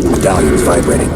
Medallion's vibrating.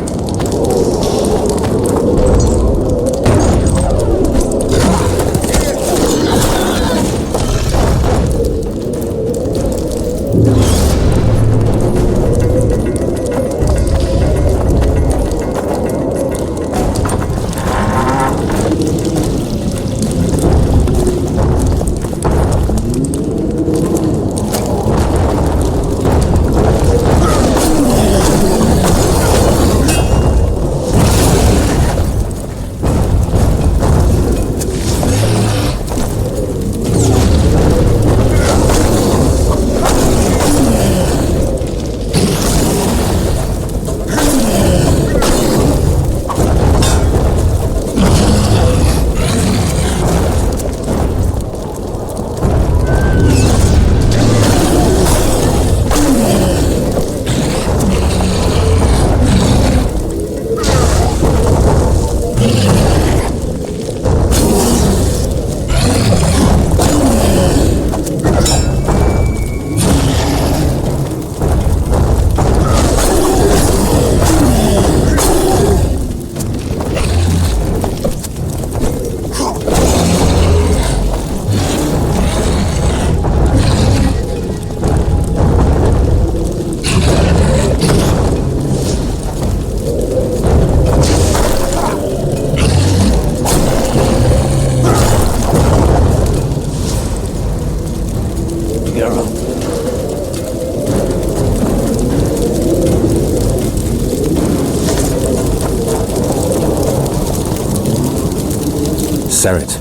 Serret.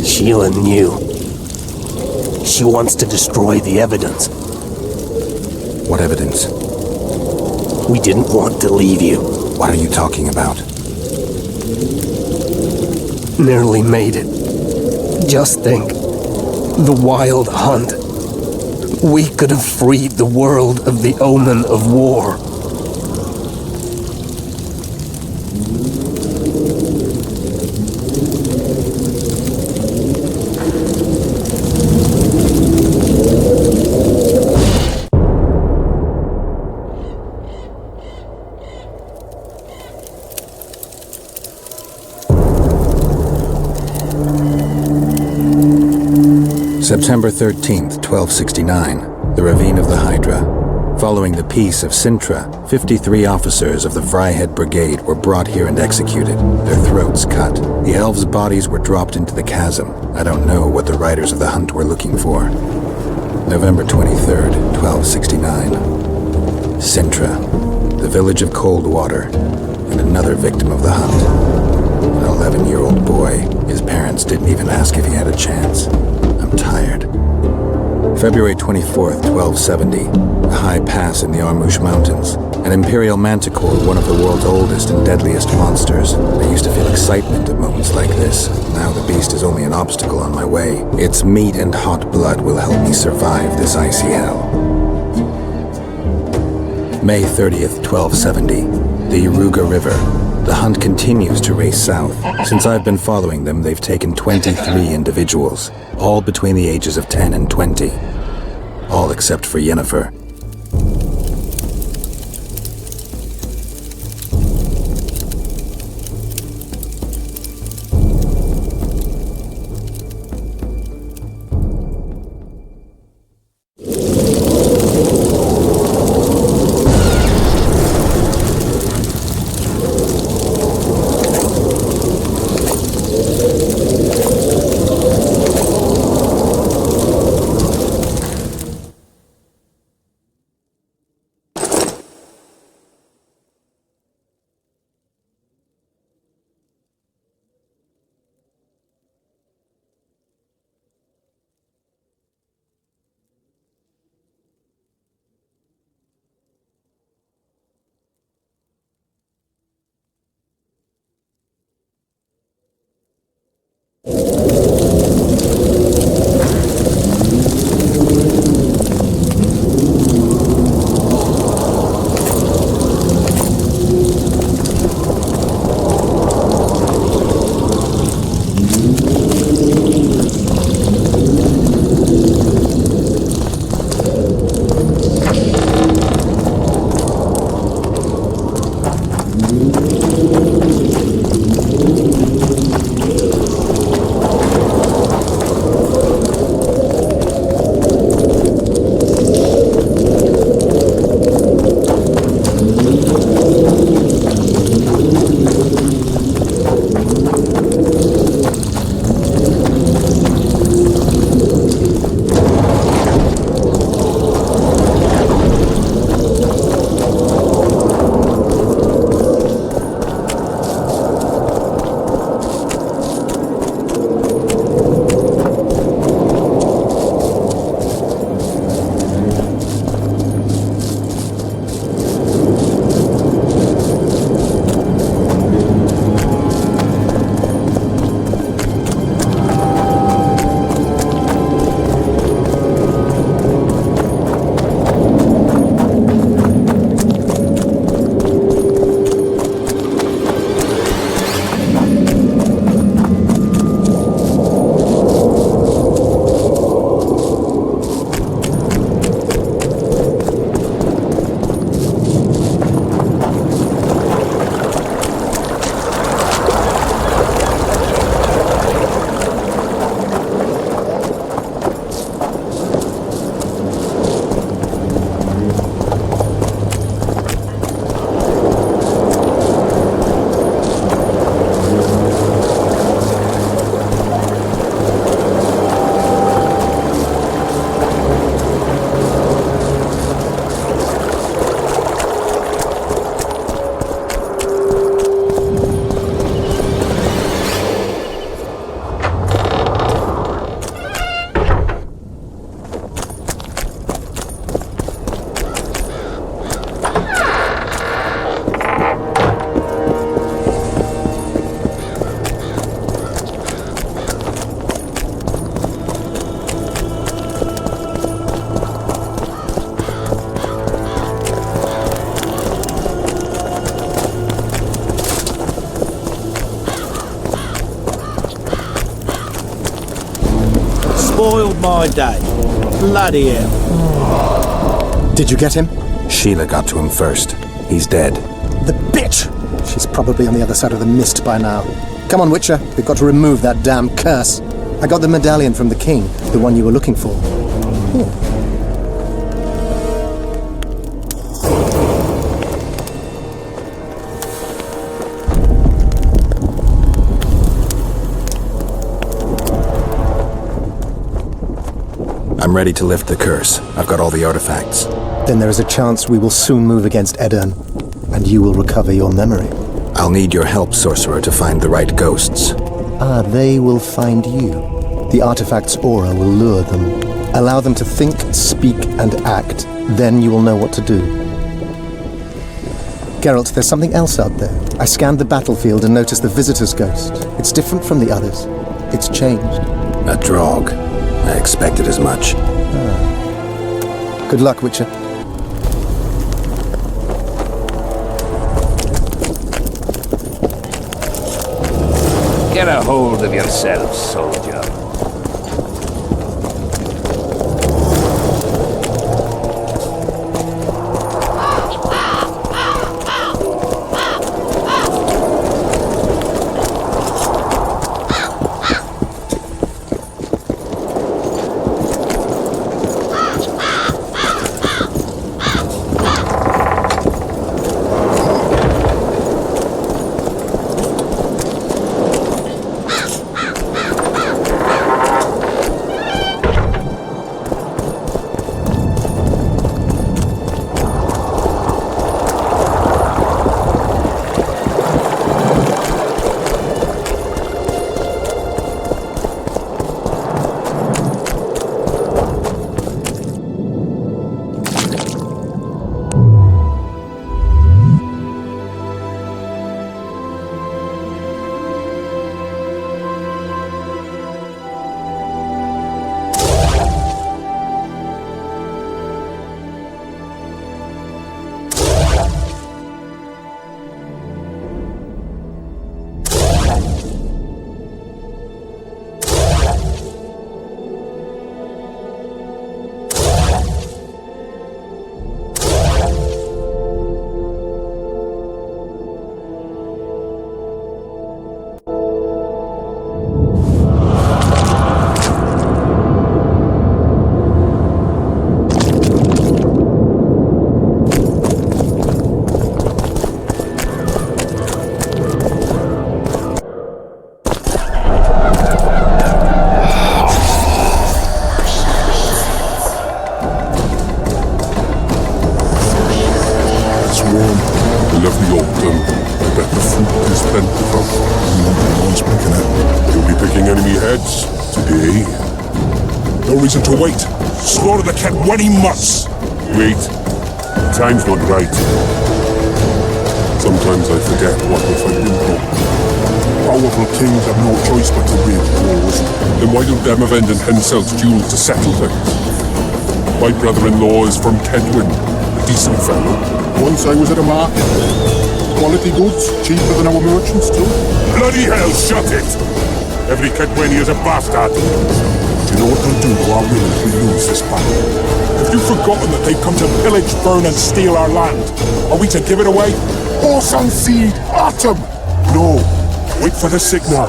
Sheila knew. She wants to destroy the evidence. What evidence? We didn't want to leave you. What are you talking about? Nearly made it. Just think. The Wild Hunt. We could have freed the world of the omen of war. September 13th, 1269, the Ravine of the Hydra. Following the Peace of Sintra, 53 officers of the Fryhead Brigade were brought here and executed, their throats cut. The elves' bodies were dropped into the chasm. I don't know what the riders of the hunt were looking for. November 23rd, 1269. Sintra, the village of Coldwater, and another victim of the hunt. An 11-year-old boy. His parents didn't even ask if he had a chance. I'm tired. February 24th, 1270. A high pass in the Armouche Mountains. An imperial manticore, one of the world's oldest and deadliest monsters. I used to feel excitement at moments like this. Now the beast is only an obstacle on my way. Its meat and hot blood will help me survive this icy hell. May 30th, 1270. The Yaruga River. The hunt continues to race south. Since I've been following them, they've taken 23 individuals, all between the ages of 10 and 20. All except for Yennefer. Spoiled my day. Bloody hell. Did you get him? Sheila got to him first. He's dead. The bitch! She's probably on the other side of the mist by now. Come on, Witcher. We've got to remove that damn curse. I got the medallion from the king, the one you were looking for. Oh. I'm ready to lift the curse. I've got all the artifacts. Then there is a chance we will soon move against Edirn, and you will recover your memory. I'll need your help, sorcerer, to find the right ghosts. Ah, they will find you. The artifact's aura will lure them. Allow them to think, speak, and act. Then you will know what to do. Geralt, there's something else out there. I scanned the battlefield and noticed the visitor's ghost. It's different from the others. It's changed. A Draug. I expected as much. Good luck, Witcher. Get a hold of yourself, soldier. To wait. Slaughter the Kaedweni must. Wait. The time's not right. Sometimes I forget what we're fighting for. Powerful kings have no choice but to wage wars. Then why don't them avenge Henselt's duel to settle things? My brother-in-law is from Kaedweni, a decent fellow. Once I was at a market. Quality goods, cheaper than our merchants too. Bloody hell, shut it! Every Kaedweni is a bastard. Do you know what they'll do to our will if we lose this battle? Have you forgotten that they've come to pillage, burn, and steal our land? Are we to give it away? Horse and seed, autumn! No. Wait for the signal.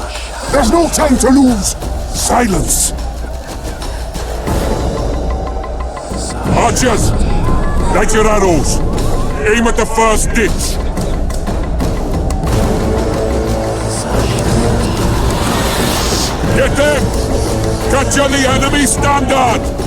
There's no time to lose! Silence! Archers! Light your arrows! Aim at the first ditch! Get them! Catch on the enemy standard!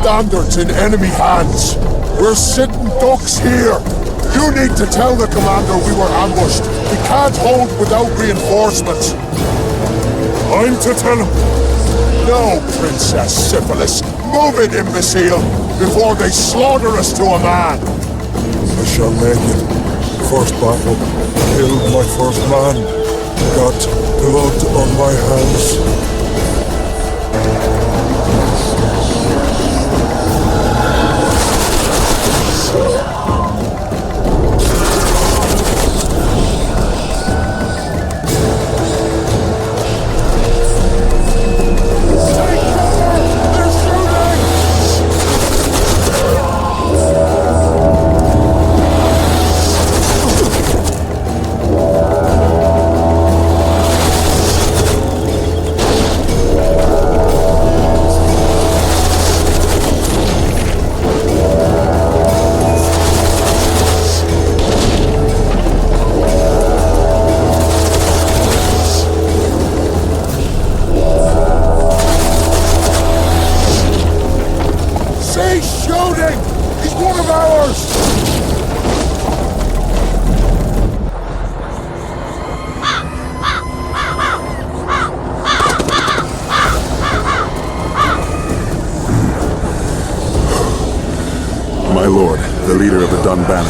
standards in enemy hands. We're sitting ducks here. You need to tell the commander we were ambushed. We can't hold without reinforcements. I'm to tell him. No, Princess Syphilis. Move it, imbecile, before they slaughter us to a man. I shall make it. First battle, killed my first man. Got blood on my hands.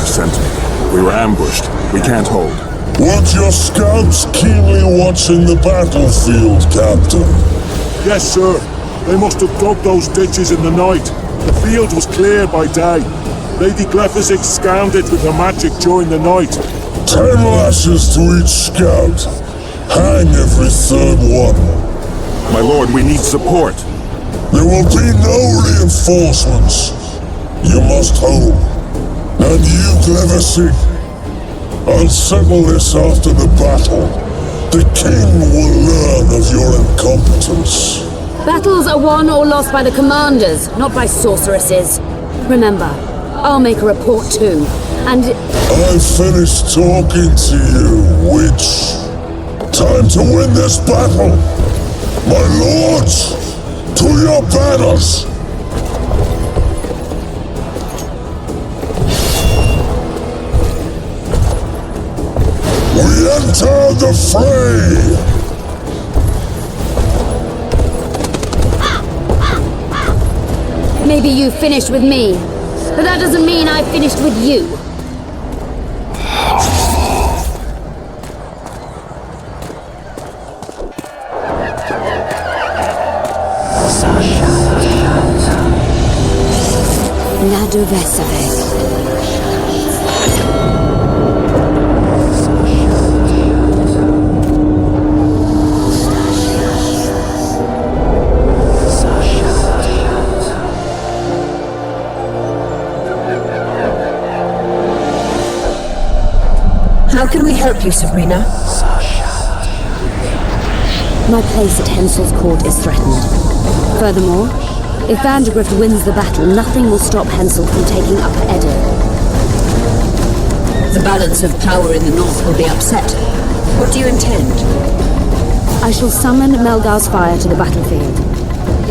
Sent me. We were ambushed. We can't hold. Weren't your scouts keenly watching the battlefield, Captain? Yes, sir. They must have dug those ditches in the night. The field was cleared by day. Lady Glephisic scanned it with her magic during the night. 10 lashes to each scout. Hang every third one. My lord, we need support. There will be no reinforcements. You must hold. And you, Glephisic, I'll settle this after the battle. The king will learn of your incompetence. Battles are won or lost by the commanders, not by sorceresses. Remember, I'll make a report too, and... I've finished talking to you, witch. Time to win this battle. My lords, to your banners! We enter the fray! Maybe you finished with me, but that doesn't mean I finished with you. La Devesave. How can we help you, Sabrina? My place at Henselt's court is threatened. Furthermore, if Vandergrift wins the battle, nothing will stop Henselt from taking Upper Edda. The balance of power in the north will be upset. What do you intend? I shall summon Melgar's fire to the battlefield.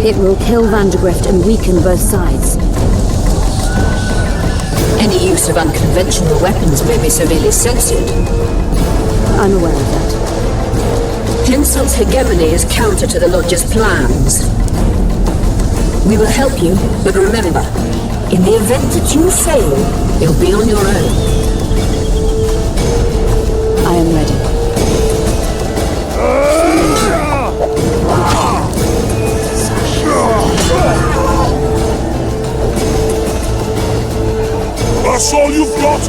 It will kill Vandergrift and weaken both sides. Any use of unconventional weapons may be severely censored. I'm aware of that. Henselt's hegemony is counter to the Lodge's plans. We will help you, but remember, in the event that you fail, you'll be on your own. I am ready. That's all you've got?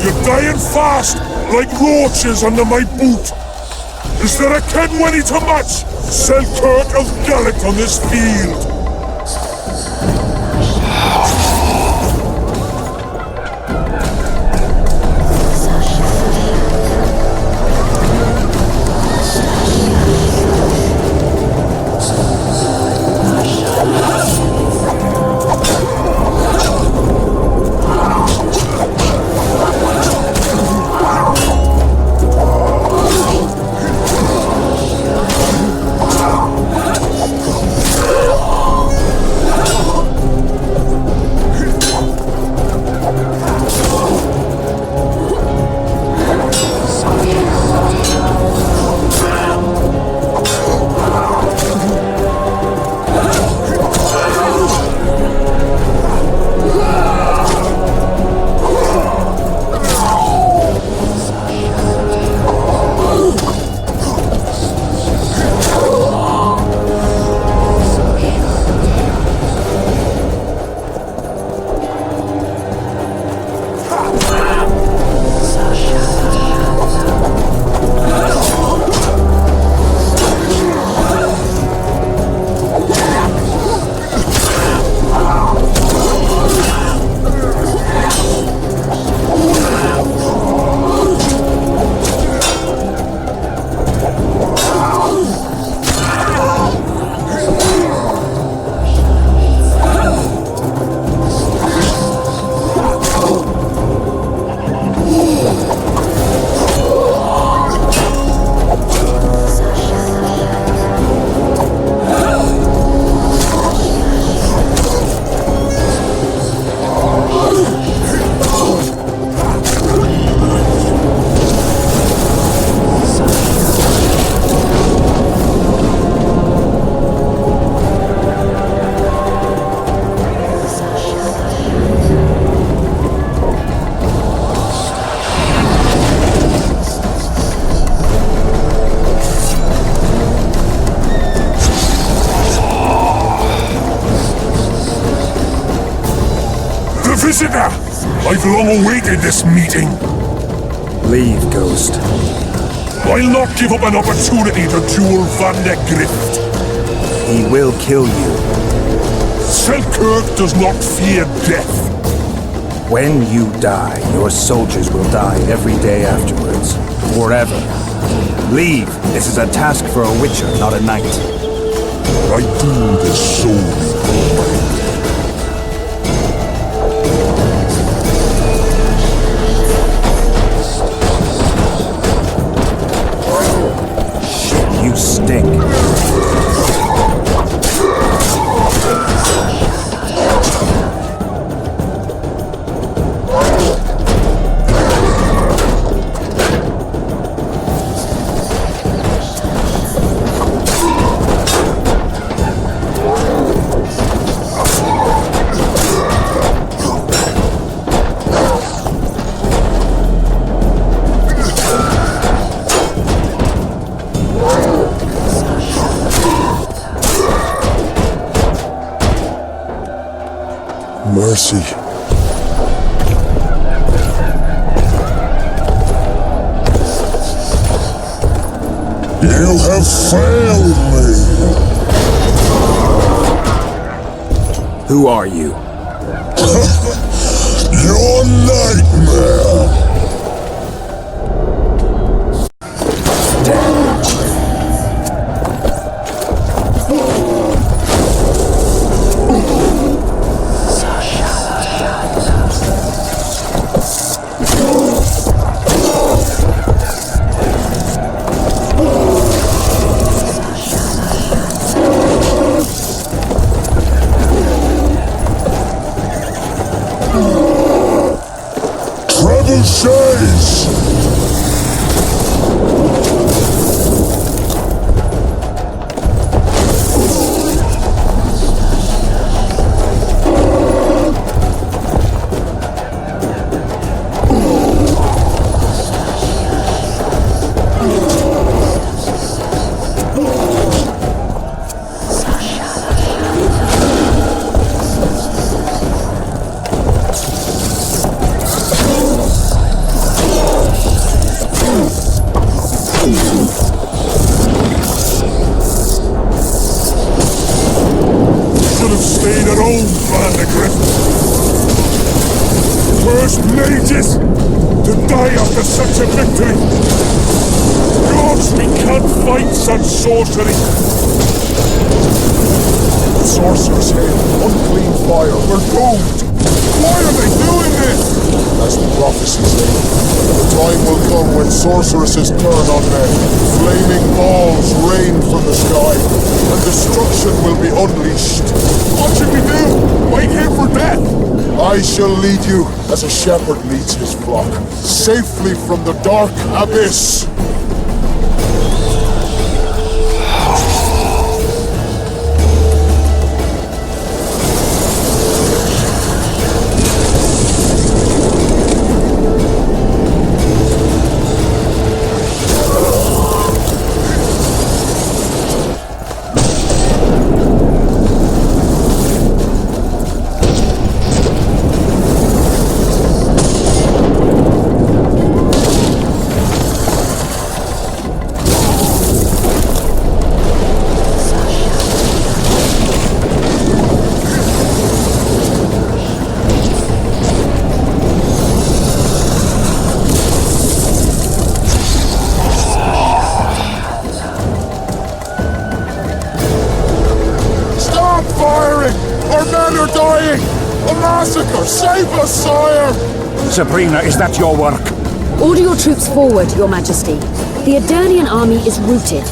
You're dying fast, like roaches under my boot. Is there a Kaedweni to match Seltkirk of Gulet on this field? The visitor! I've long awaited this meeting. Leave, Ghost. I'll not give up an opportunity to duel Van der Grift. He will kill you. Seltkirk does not fear death. When you die, your soldiers will die every day afterwards. Forever. Leave. This is a task for a witcher, not a knight. I do this solely for my You stink. mercy. You have failed me. Who are you? Your nightmare. Says. Stayed at home, Van der Grift. First mages to die after such a victory. Gods, we can't fight such sorcery. Sorcerer's hail, unclean fire, we're doomed. Why are they doing this? As the prophecy said, the time will come when sorceresses turn on men. Flaming balls rain from the sky, and destruction will be unleashed. What should we do? Wait here for death? I shall lead you as a shepherd leads his flock, safely from the dark abyss. Save us, sire! Sabrina, is that your work? Order your troops forward, your majesty. The Aedirnian army is routed.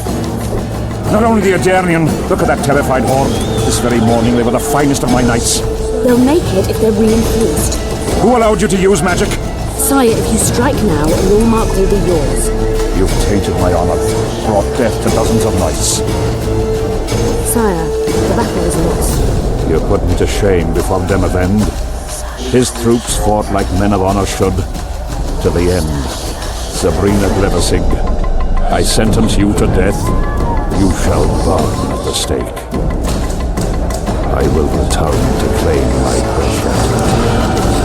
Not only the Aedirnian, look at that terrified horde. This very morning they were the finest of my knights. They'll make it if they're reinforced. Who allowed you to use magic? Sire, if you strike now, Lormark will be yours. You've tainted my honor, brought death to dozens of knights. Sire, the battle is lost. You put me to shame before Dethmold. His troops fought like men of honor should, to the end. Sabrina Glevesig, I sentence you to death. You shall burn at the stake. I will return to claim my birthright.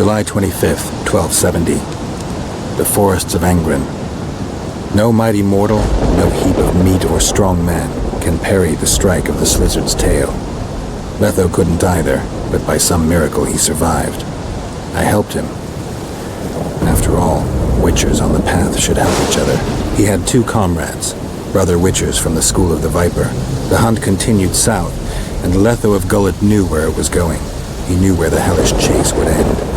July 25th, 1270. The forests of Angren. No mighty mortal, no heap of meat or strong man can parry the strike of the Slizzard's tail. Letho couldn't either, but by some miracle he survived. I helped him. After all, Witchers on the path should help each other. He had 2 comrades, brother Witchers from the School of the Viper. The hunt continued south, and Letho of Gulet knew where it was going. He knew where the hellish chase would end.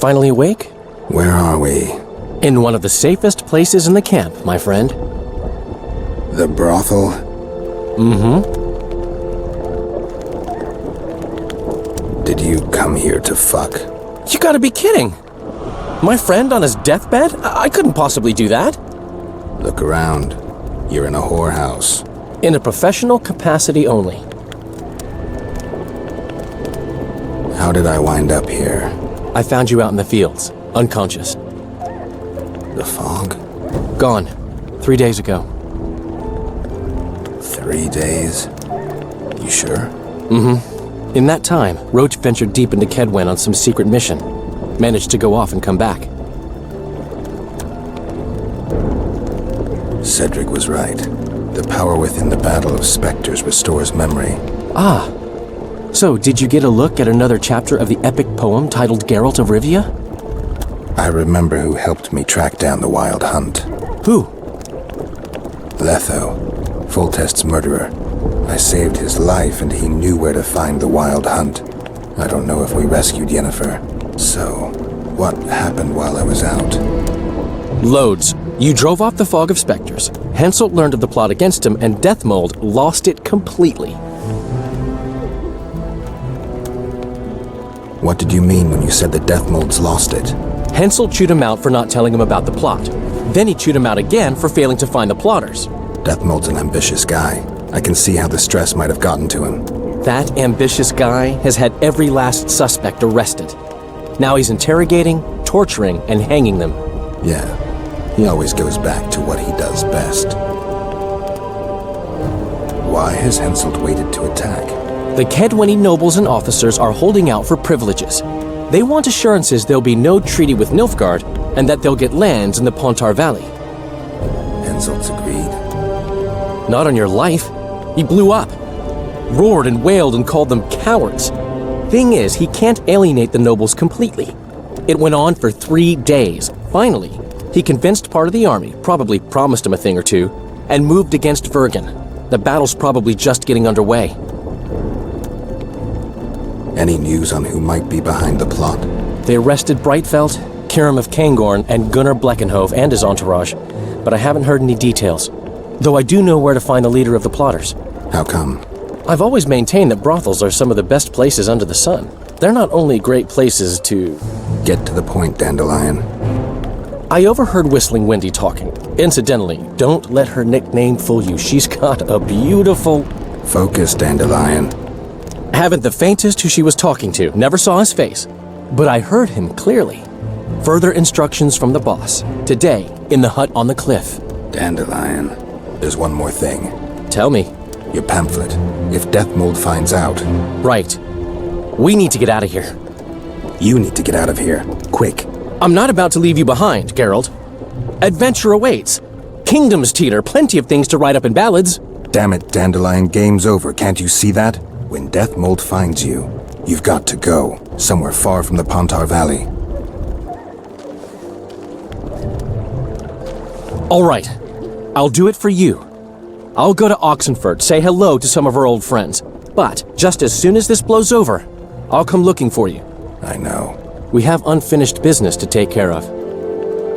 Finally awake? Where are we? In one of the safest places in the camp, my friend. The brothel? Did you come here to fuck? You gotta be kidding! My friend on his deathbed? I couldn't possibly do that. Look around. You're in a whorehouse. In a professional capacity only. How did I wind up here? I found you out in the fields, unconscious. The fog? Gone. 3 days ago. 3 days? You sure? In that time, Roche ventured deep into Kaedweni on some secret mission. Managed to go off and come back. Cedric was right. The power within the Battle of Specters restores memory. Ah. So, did you get a look at another chapter of the epic poem titled Geralt of Rivia? I remember who helped me track down the Wild Hunt. Who? Letho, Foltest's murderer. I saved his life and he knew where to find the Wild Hunt. I don't know if we rescued Yennefer. So, what happened while I was out? Loads. You drove off the Fog of Specters. Henselt learned of the plot against him, and Dethmold lost it completely. What did you mean when you said that Dethmold's lost it? Henselt chewed him out for not telling him about the plot. Then he chewed him out again for failing to find the plotters. Dethmold's an ambitious guy. I can see how the stress might have gotten to him. That ambitious guy has had every last suspect arrested. Now he's interrogating, torturing, and hanging them. Yeah, he always goes back to what he does best. Why has Henselt waited to attack? The Kaedweni nobles and officers are holding out for privileges. They want assurances there'll be no treaty with Nilfgaard, and that they'll get lands in the Pontar Valley. Henselt's agreed. Not on your life. He blew up. Roared and wailed and called them cowards. Thing is, he can't alienate the nobles completely. It went on for 3 days. Finally, he convinced part of the army, probably promised him a thing or two, and moved against Vergen. The battle's probably just getting underway. Any news on who might be behind the plot? They arrested Breitfeld, Kirim of Cairngorm, and Gunnar Bleckenhove and his entourage, but I haven't heard any details. Though I do know where to find the leader of the plotters. How come? I've always maintained that brothels are some of the best places under the sun. They're not only great places to... Get to the point, Dandelion. I overheard Whistling Wendy talking. Incidentally, don't let her nickname fool you. She's got a beautiful... Focus, Dandelion. Haven't the faintest who she was talking to. Never saw his face. But I heard him clearly. Further instructions from the boss. Today, in the hut on the cliff. Dandelion. There's one more thing. Tell me. Your pamphlet. If Dethmold finds out... Right. We need to get out of here. You need to get out of here. Quick. I'm not about to leave you behind, Geralt. Adventure awaits. Kingdoms teeter, plenty of things to write up in ballads. Damn it, Dandelion, game's over. Can't you see that? When Dethmold finds you, you've got to go. Somewhere far from the Pontar Valley. All right. I'll do it for you. I'll go to Oxenford, say hello to some of our old friends. But just as soon as this blows over, I'll come looking for you. I know. We have unfinished business to take care of.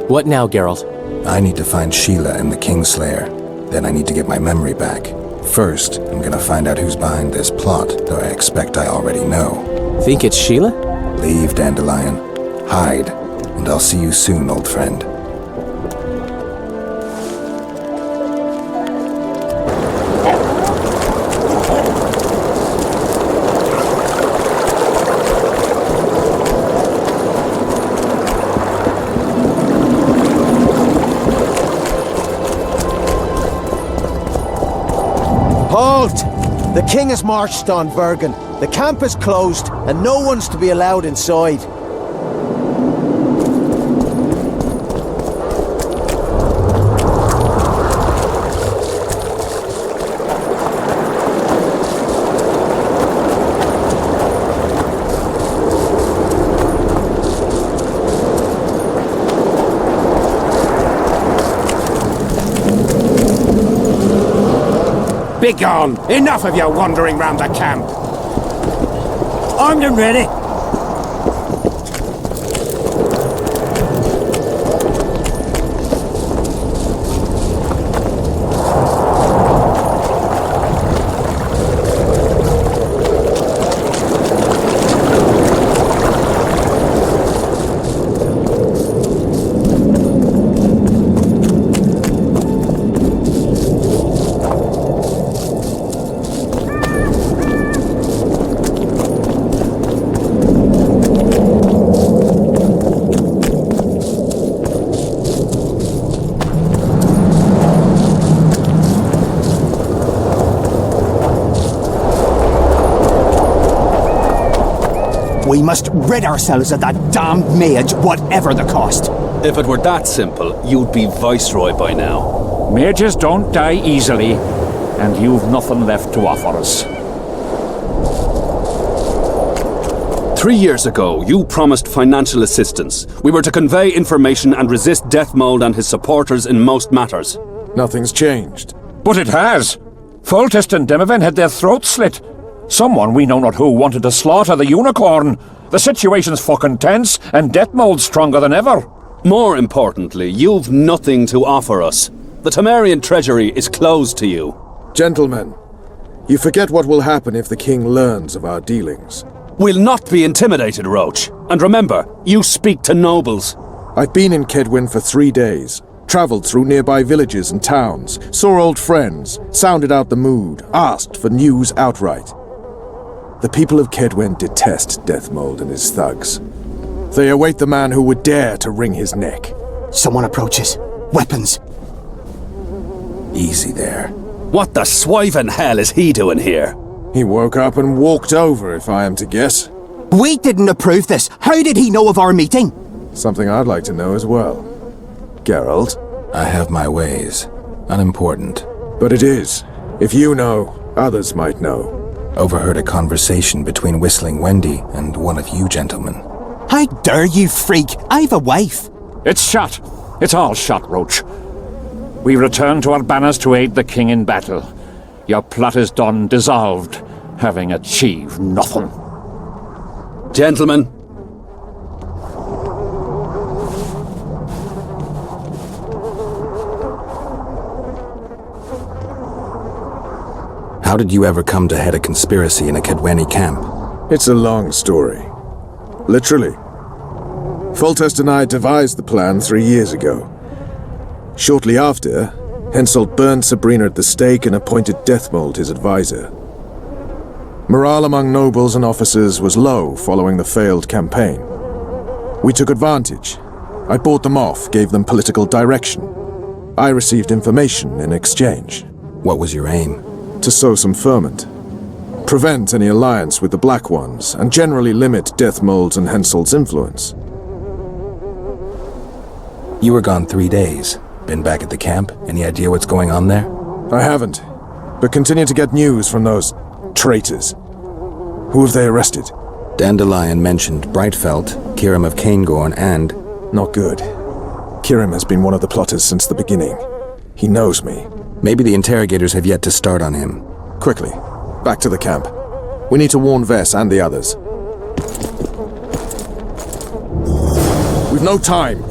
What now, Geralt? I need to find Sheila and the Kingslayer. Then I need to get my memory back. First, I'm gonna find out who's behind this plot, though I expect I already know. Think it's Sheila? Leave, Dandelion. Hide, and I'll see you soon, old friend. Halt! The king has marched on Vergen. The camp is closed, and no one's to be allowed inside. Begone! Enough of you wandering round the camp! Armed and ready. We must rid ourselves of that damned mage, whatever the cost. If it were that simple, you'd be Viceroy by now. Mages don't die easily, and you've nothing left to offer us. 3 years ago, you promised financial assistance. We were to convey information and resist Dethmold and his supporters in most matters. Nothing's changed. But it has. Foltest and Demoven had their throats slit. Someone, we know not who, wanted to slaughter the unicorn. The situation's fucking tense, and Dethmold's stronger than ever. More importantly, you've nothing to offer us. The Temerian treasury is closed to you. Gentlemen, you forget what will happen if the king learns of our dealings. We'll not be intimidated, Roche. And remember, you speak to nobles. I've been in Kaedweni for 3 days. Travelled through nearby villages and towns, saw old friends, sounded out the mood, asked for news outright. The people of Kaedweni detest Dethmold and his thugs. They await the man who would dare to wring his neck. Someone approaches. Weapons. Easy there. What the swiven hell is he doing here? He woke up and walked over, if I am to guess. We didn't approve this. How did he know of our meeting? Something I'd like to know as well. Geralt? I have my ways. Unimportant. But it is. If you know, others might know. Overheard a conversation between Whistling Wendy and one of you gentlemen. How dare you, freak? I've a wife. It's shot. It's all shot, Roche. We return to our banners to aid the king in battle. Your plot is done, dissolved, having achieved nothing. Gentlemen. How did you ever come to head a conspiracy in a Kaedweni camp? It's a long story. Literally. Foltest and I devised the plan 3 years ago. Shortly after, Henselt burned Sabrina at the stake and appointed Dethmold his advisor. Morale among nobles and officers was low following the failed campaign. We took advantage. I bought them off, gave them political direction. I received information in exchange. What was your aim? To sow some ferment. Prevent any alliance with the Black Ones, and generally limit Dethmold's and Henselt's influence. You were gone 3 days. Been back at the camp? Any idea what's going on there? I haven't, but continue to get news from those traitors. Who have they arrested? Dandelion mentioned Brightfelt, Kirim of Caingorn, and... Not good. Kirim has been one of the plotters since the beginning. He knows me. Maybe the interrogators have yet to start on him. Quickly, back to the camp. We need to warn Vess and the others. We've no time.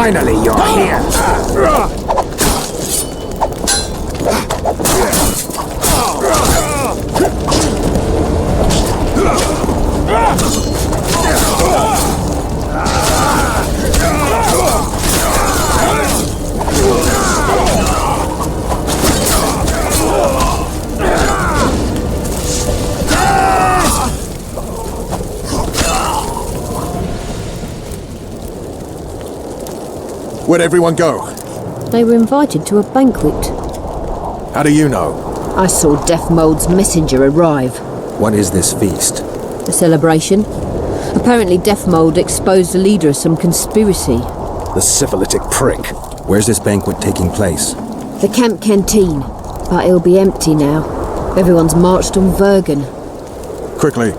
Finally, you're here! Where'd everyone go? They were invited to a banquet. How do you know? I saw Dethmold's messenger arrive. What is this feast? A celebration. Apparently Dethmold exposed the leader of some conspiracy. The syphilitic prick. Where's this banquet taking place? The camp canteen. But it'll be empty now. Everyone's marched on Vergen. Quickly.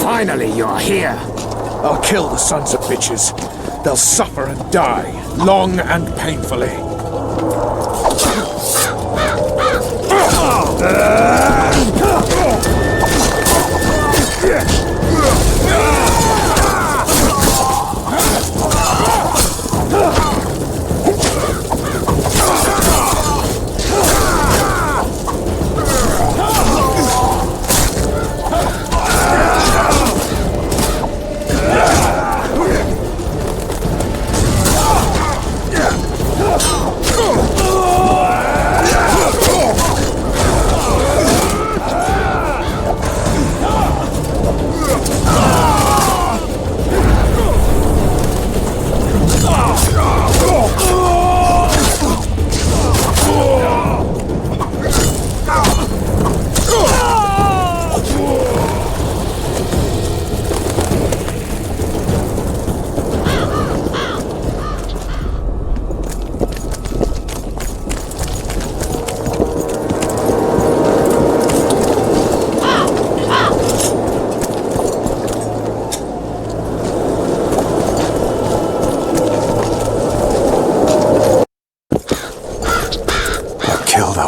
Finally, you're here! I'll kill the sons of bitches. They'll suffer and die, long and painfully.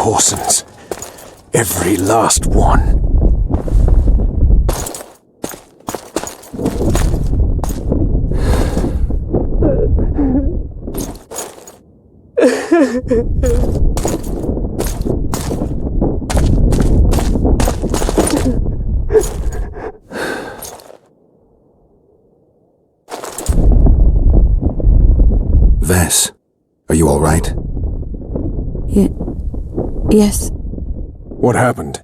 Horsens. Every last one. Vess, are you all right? Yes. What happened?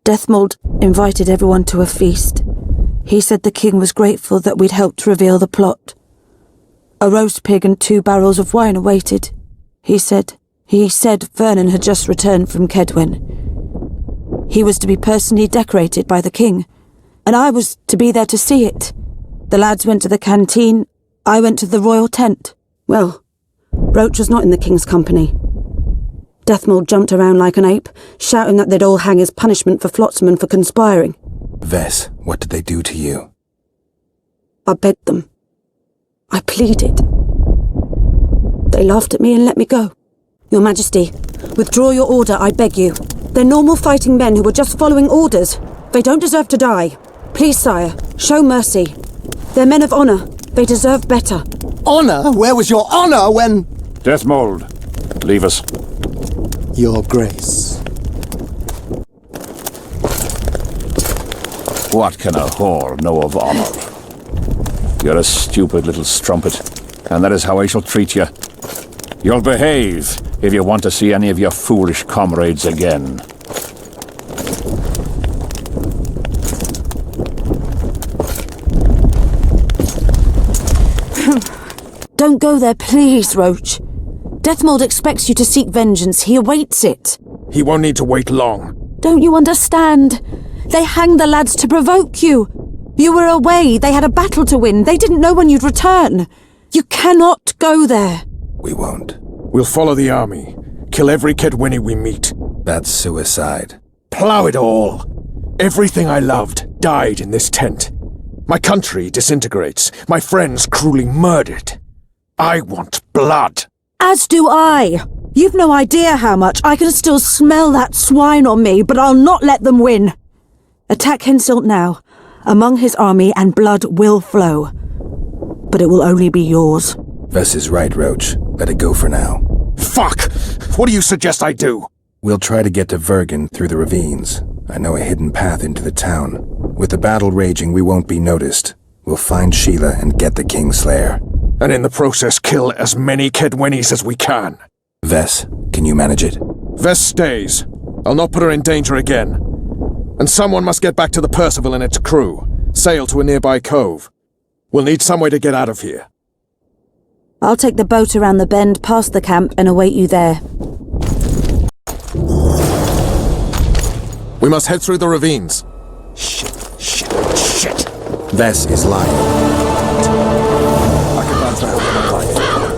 Dethmold invited everyone to a feast. He said the king was grateful that we'd helped reveal the plot. A roast pig and 2 barrels of wine awaited. He said Vernon had just returned from Kaedweni. He was to be personally decorated by the king, and I was to be there to see it. The lads went to the canteen, I went to the royal tent. Well, Roche was not in the king's company. Dethmold jumped around like an ape, shouting that they'd all hang as punishment for Flotsam for conspiring. Vess, what did they do to you? I begged them. I pleaded. They laughed at me and let me go. Your Majesty, withdraw your order, I beg you. They're normal fighting men who were just following orders. They don't deserve to die. Please, sire, show mercy. They're men of honor. They deserve better. Honor? Where was your honor when... Dethmold, leave us. Your Grace. What can a whore know of honor? You're a stupid little strumpet, and that is how I shall treat you. You'll behave if you want to see any of your foolish comrades again. Don't go there, please, Roche. Dethmold expects you to seek vengeance. He awaits it. He won't need to wait long. Don't you understand? They hanged the lads to provoke you. You were away. They had a battle to win. They didn't know when you'd return. You cannot go there. We won't. We'll follow the army. Kill every Kaedweni we meet. That's suicide. Plough it all. Everything I loved died in this tent. My country disintegrates. My friends cruelly murdered. I want blood. As do I. You've no idea how much. I can still smell that swine on me, but I'll not let them win. Attack Henselt now, among his army, and blood will flow. But it will only be yours. Vess is right, Roche. Let it go for now. Fuck! What do you suggest I do? We'll try to get to Vergen through the ravines. I know a hidden path into the town. With the battle raging, we won't be noticed. We'll find Sheila and get the Kingslayer. And in the process kill as many Kaedwenis as we can. Vess, can you manage it? Vess stays. I'll not put her in danger again. And someone must get back to the Percival and its crew. Sail to a nearby cove. We'll need some way to get out of here. I'll take the boat around the bend past the camp and await you there. We must head through the ravines. Shit. Vess is lying.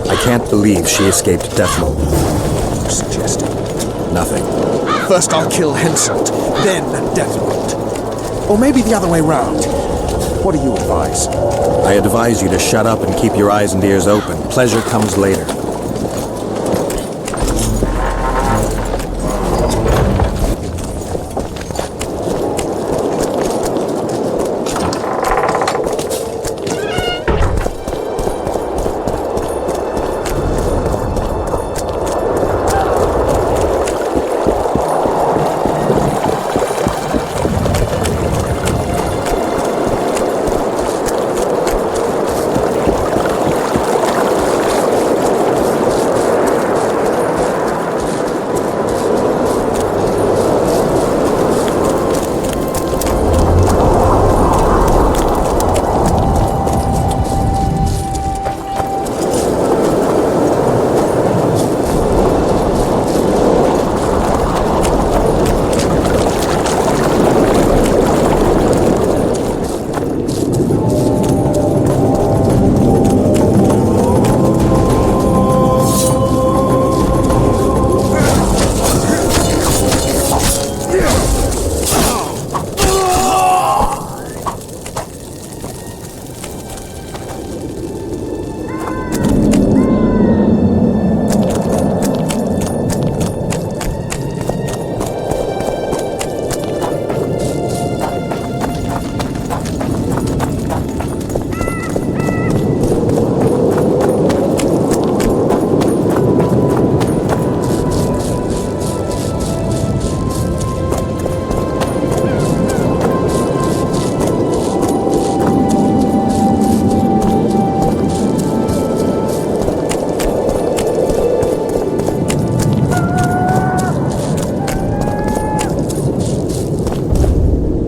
I can't believe she escaped Dethmold. You suggesting? Nothing. First I'll kill Henselt, then Dethmold. Or maybe the other way round. What do you advise? I advise you to shut up and keep your eyes and ears open. Pleasure comes later.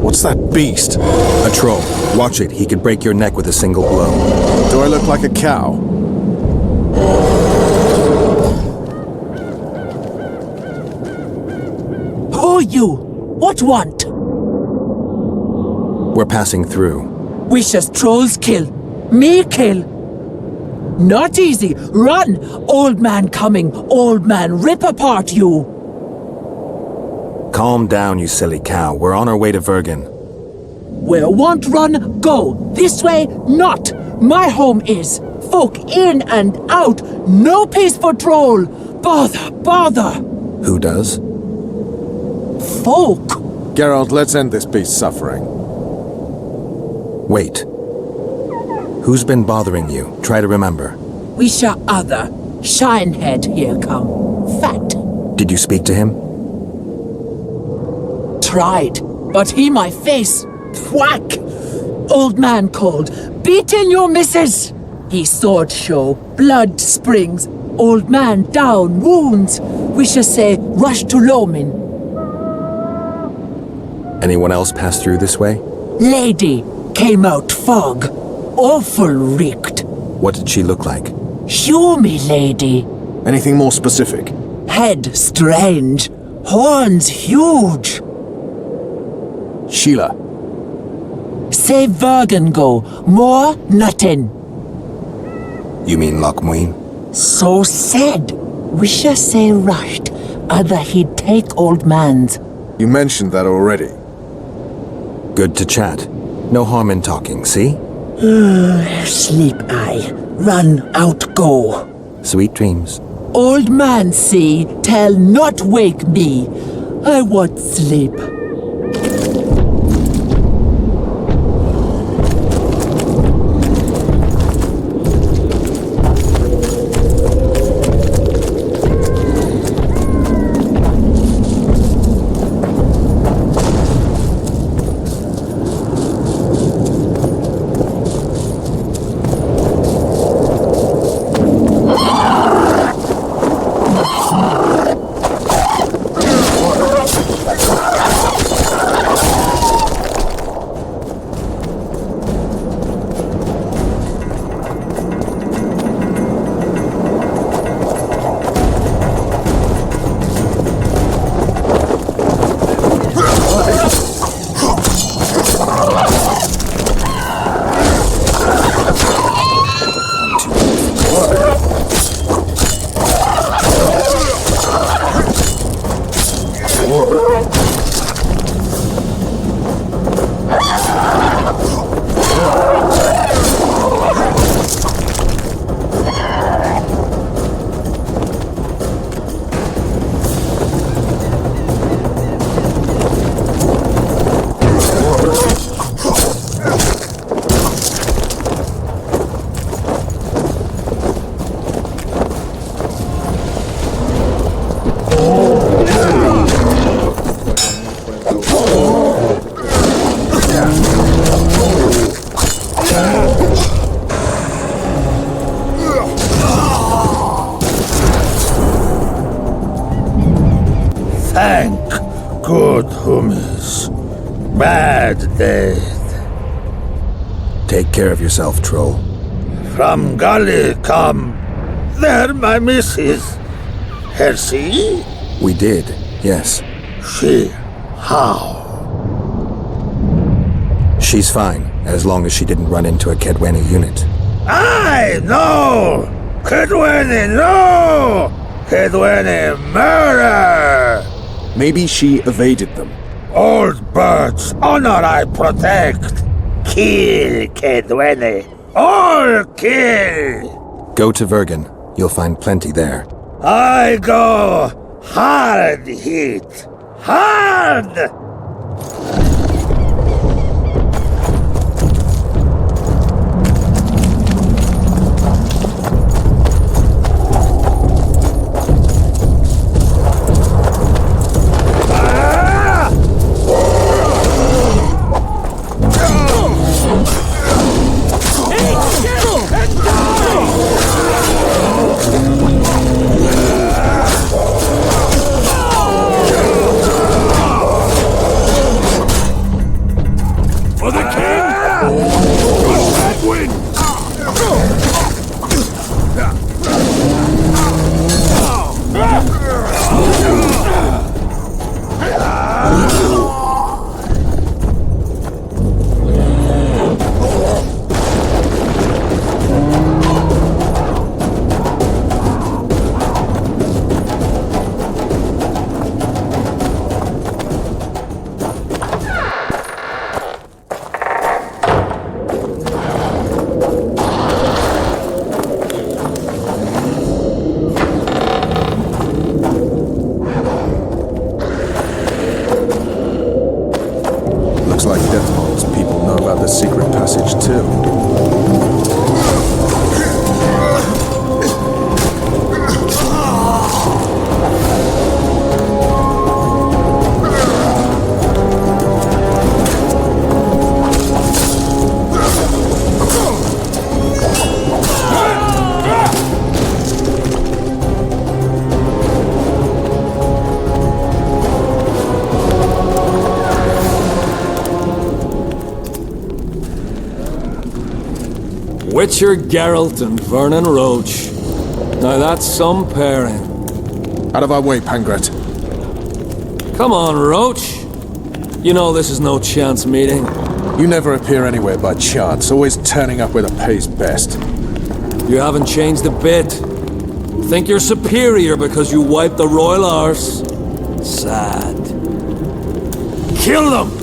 What's that beast? A troll. Watch it. He could break your neck with a single blow. Do I look like a cow? Who you? What want? We're passing through. Wishes trolls kill. Me kill. Not easy. Run! Old man coming. Old man rip apart you. Calm down, you silly cow. We're on our way to Vergen. Where want run, go. This way, not. My home is. Folk in and out. No peace for troll. Bother. Who does? Folk. Geralt, let's end this beast's suffering. Wait. Who's been bothering you? Try to remember. We shall other. Shinehead here come. Fat. Did you speak to him? Tried, but he my face. Whack! Old man called. Beat in your missus! He sword show. Blood springs. Old man down. Wounds. We shall say rush to Lomin. Anyone else pass through this way? Lady came out fog. Awful reeked. What did she look like? Hew me, lady. Anything more specific? Head strange, horns huge. Sheila. Say Vergen go, more nothing. You mean Lochmuin? So said. Wisha say rushed, other he'd take old man's. You mentioned that already. Good to chat. No harm in talking, see? Sleep I. Run out go. Sweet dreams. Old man see, tell not wake me. I want sleep. Good hummus. Bad death. Take care of yourself, troll. From Gully come. There my missus. Her see? We did, yes. She? How? She's fine, as long as she didn't run into a Kaedweni unit. I no! Kaedweni, no! Kaedweni murder! Maybe she evaded them. Old birds, honor I protect. Kill Kaedweni. All kill! Go to Vergen. You'll find plenty there. I go hard hit. Hard! Looks like Dethmold's people know about the secret passage too. Witcher Geralt and Vernon Roche. Now that's some pairing. Out of our way, Pangratt. Come on, Roche. You know this is no chance meeting. You never appear anywhere by chance, always turning up where the pay's best. You haven't changed a bit. Think you're superior because you wiped the royal arse? Sad. Kill them!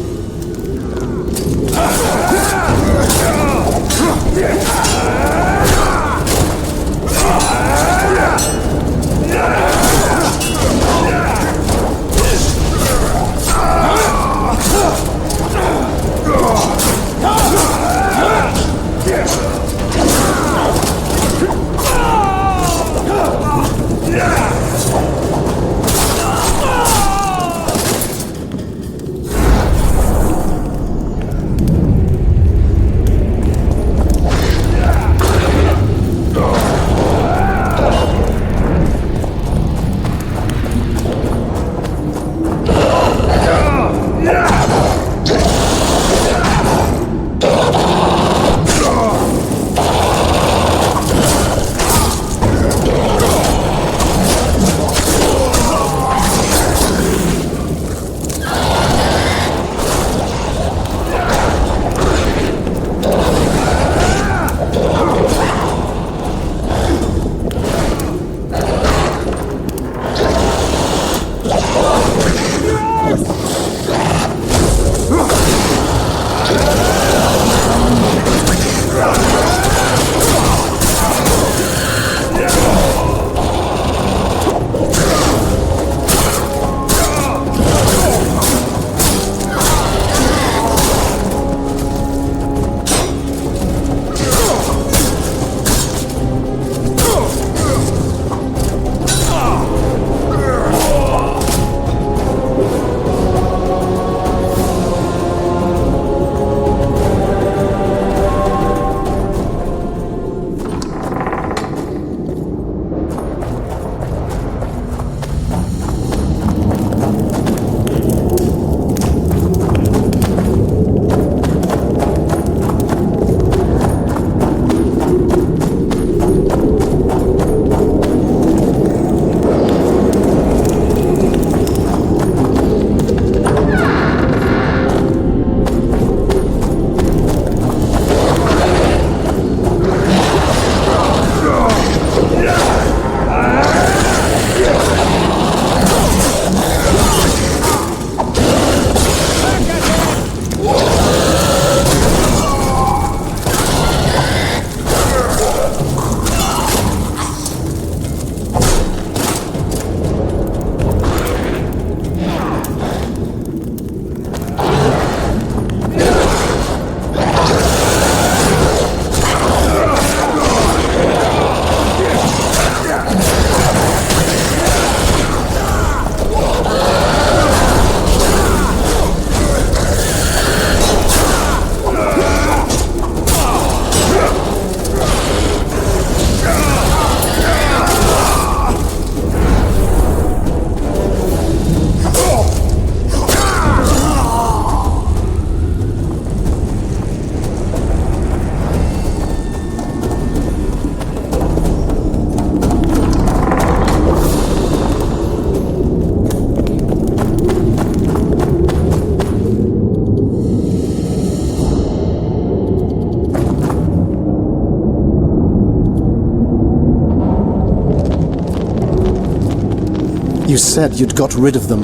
You said you'd got rid of them.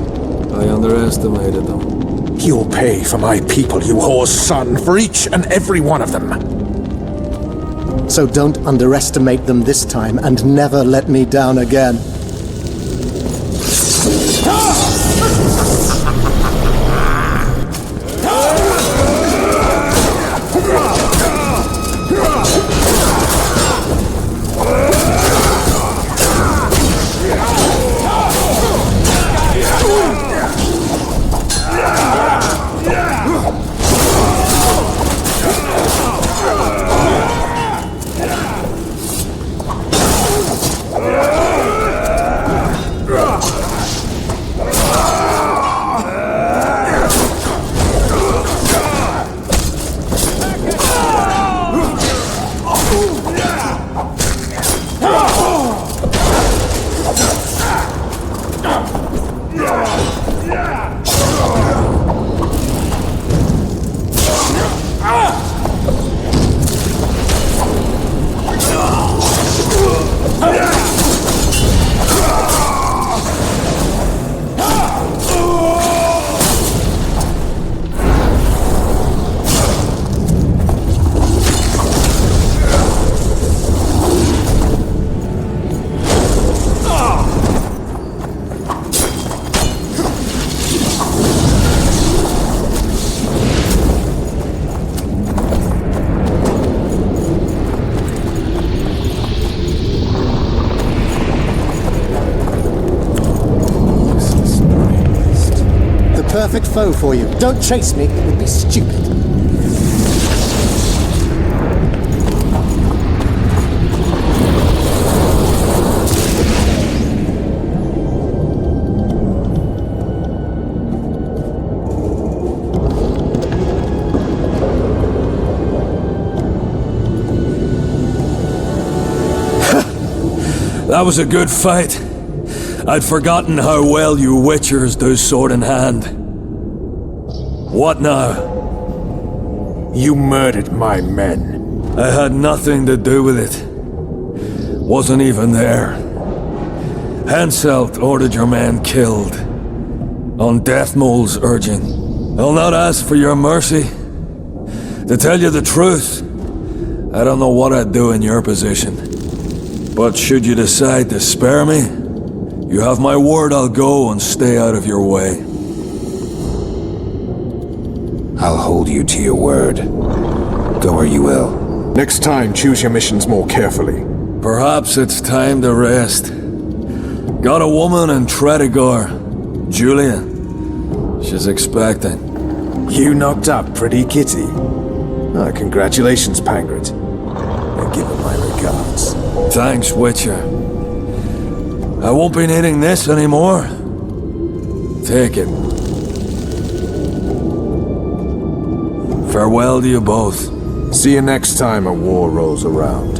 I underestimated them. You'll pay for my people, you whore's son, for each and every one of them. So don't underestimate them this time, and never let me down again. perfect foe for you. Don't chase me, it would be stupid. That was a good fight. I'd forgotten how well you Witchers do sword in hand. What now? You murdered my men. I had nothing to do with it. Wasn't even there. Henselt ordered your men killed. On Dethmold's urging. I'll not ask for your mercy. To tell you the truth, I don't know what I'd do in your position. But should you decide to spare me, you have my word I'll go and stay out of your way. I'll hold you to your word. Go where you will. Next time, choose your missions more carefully. Perhaps it's time to rest. Got a woman in Tredegar, Julia. She's expecting. You knocked up pretty kitty. Oh, congratulations, Pangratt. And give her my regards. Thanks, Witcher. I won't be needing this anymore. Take it. Farewell to you both. See you next time a war rolls around.